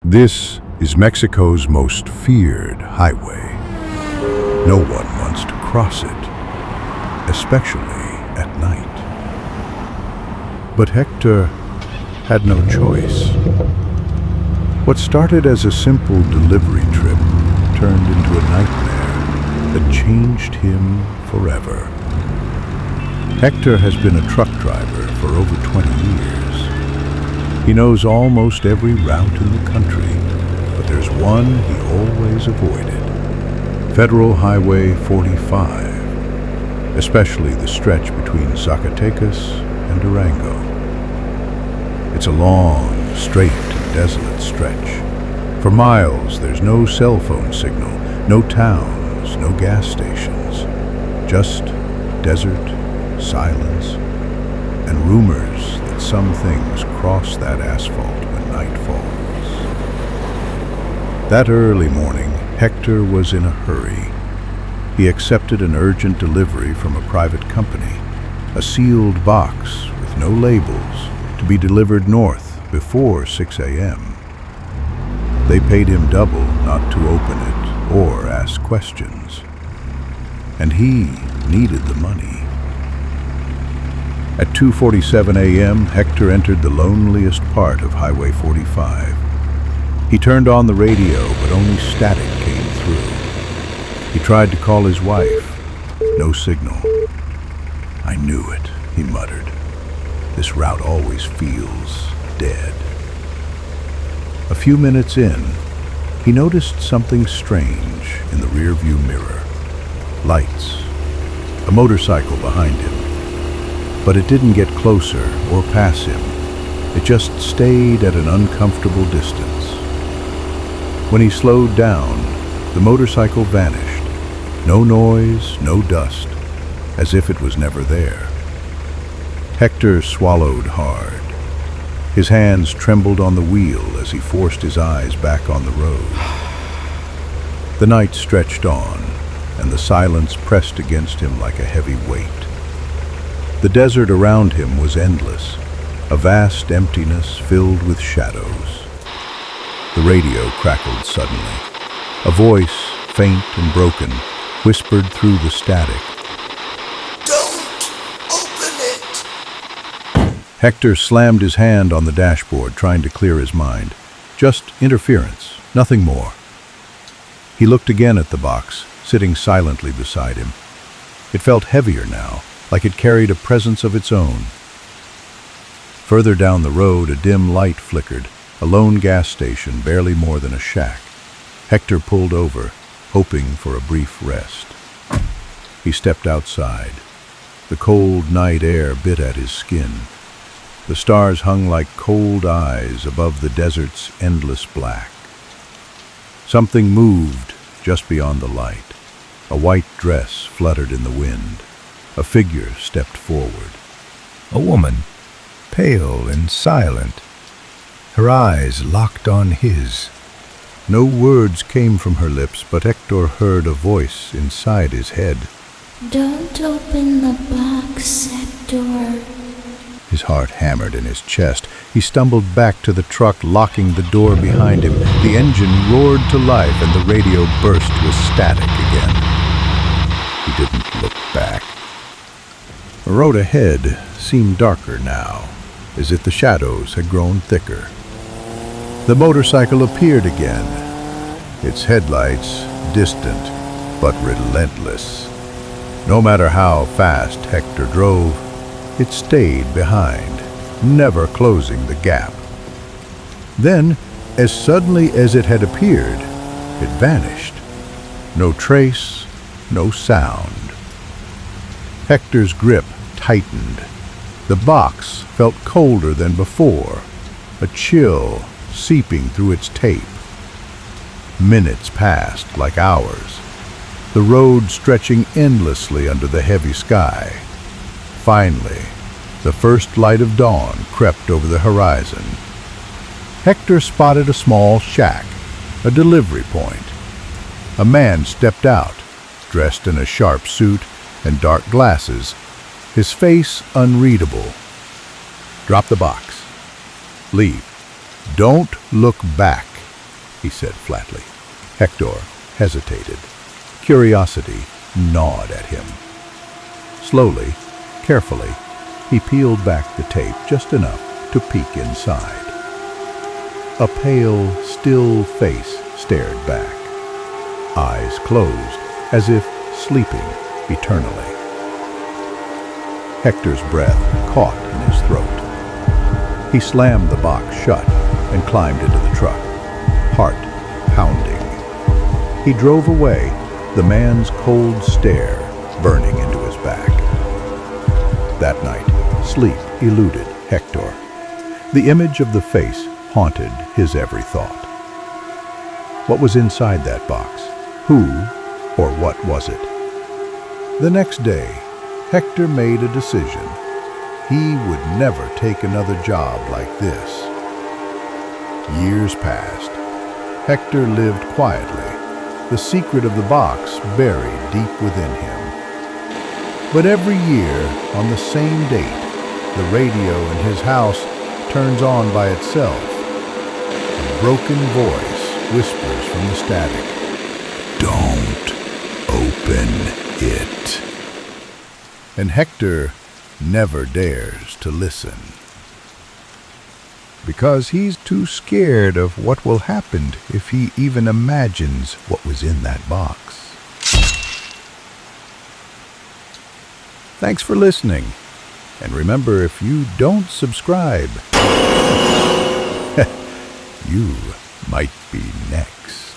This is Mexico's most feared highway. No one wants to cross it, especially at night. But Hector had no choice. What started as a simple delivery trip turned into a nightmare that changed him forever. Hector has been a truck driver for over 20 years. He knows almost every route in the country, but there's one he always avoided: Federal Highway 45, especially the stretch between Zacatecas and Durango. It's a long, straight, and desolate stretch. For miles, there's no cell phone signal, no towns, no gas stations, just desert, silence, and rumors that some things cross that asphalt when night falls. That early morning, Hector was in a hurry. He accepted an urgent delivery from a private company, a sealed box with no labels, to be delivered north before 6 a.m. They paid him double not to open it or ask questions. And he needed the money. At 2:47 a.m., Hector entered the loneliest part of Highway 45. He turned on the radio, but only static came through. He tried to call his wife. No signal. "I knew it," he muttered. "This route always feels dead." A few minutes in, he noticed something strange in the rearview mirror. Lights. A motorcycle behind him. But it didn't get closer or pass him. It just stayed at an uncomfortable distance. When he slowed down, the motorcycle vanished. No noise, no dust, as if it was never there. Hector swallowed hard. His hands trembled on the wheel as he forced his eyes back on the road. The night stretched on, and the silence pressed against him like a heavy weight. The desert around him was endless, a vast emptiness filled with shadows. The radio crackled suddenly. A voice, faint and broken, whispered through the static. "Don't open it!" Hector slammed his hand on the dashboard, trying to clear his mind. Just interference, nothing more. He looked again at the box, sitting silently beside him. It felt heavier now, like it carried a presence of its own. Further down the road, a dim light flickered, a lone gas station, barely more than a shack. Hector pulled over, hoping for a brief rest. He stepped outside. The cold night air bit at his skin. The stars hung like cold eyes above the desert's endless black. Something moved just beyond the light. A white dress fluttered in the wind. A figure stepped forward. A woman, pale and silent, her eyes locked on his. No words came from her lips, but Hector heard a voice inside his head. "Don't open the box, Hector." His heart hammered in his chest. He stumbled back to the truck, locking the door behind him. The engine roared to life, and the radio burst with static again. He didn't look back. The road ahead seemed darker now, as if the shadows had grown thicker. The motorcycle appeared again, its headlights distant but relentless. No matter how fast Hector drove, it stayed behind, never closing the gap. Then, as suddenly as it had appeared, it vanished. No trace, no sound. Hector's grip tightened. The box felt colder than before, a chill seeping through its tape. Minutes passed like hours, the road stretching endlessly under the heavy sky. Finally, the first light of dawn crept over the horizon. Hector spotted a small shack, a delivery point. A man stepped out, dressed in a sharp suit and dark glasses, his face unreadable. "Drop the box. Leave. Don't look back," he said flatly. Hector hesitated. Curiosity gnawed at him. Slowly, carefully, he peeled back the tape just enough to peek inside. A pale, still face stared back, eyes closed as if sleeping eternally. Hector's breath caught in his throat. He slammed the box shut and climbed into the truck, heart pounding. He drove away, the man's cold stare burning into his back. That night, sleep eluded Hector. The image of the face haunted his every thought. What was inside that box? Who or what was it? The next day, Hector made a decision. He would never take another job like this. Years passed. Hector lived quietly, the secret of the box buried deep within him. But every year, on the same date, the radio in his house turns on by itself. A broken voice whispers from the static, "Don't open it." And Hector never dares to listen. Because he's too scared of what will happen if he even imagines what was in that box. Thanks for listening. And remember, if you don't subscribe, you might be next.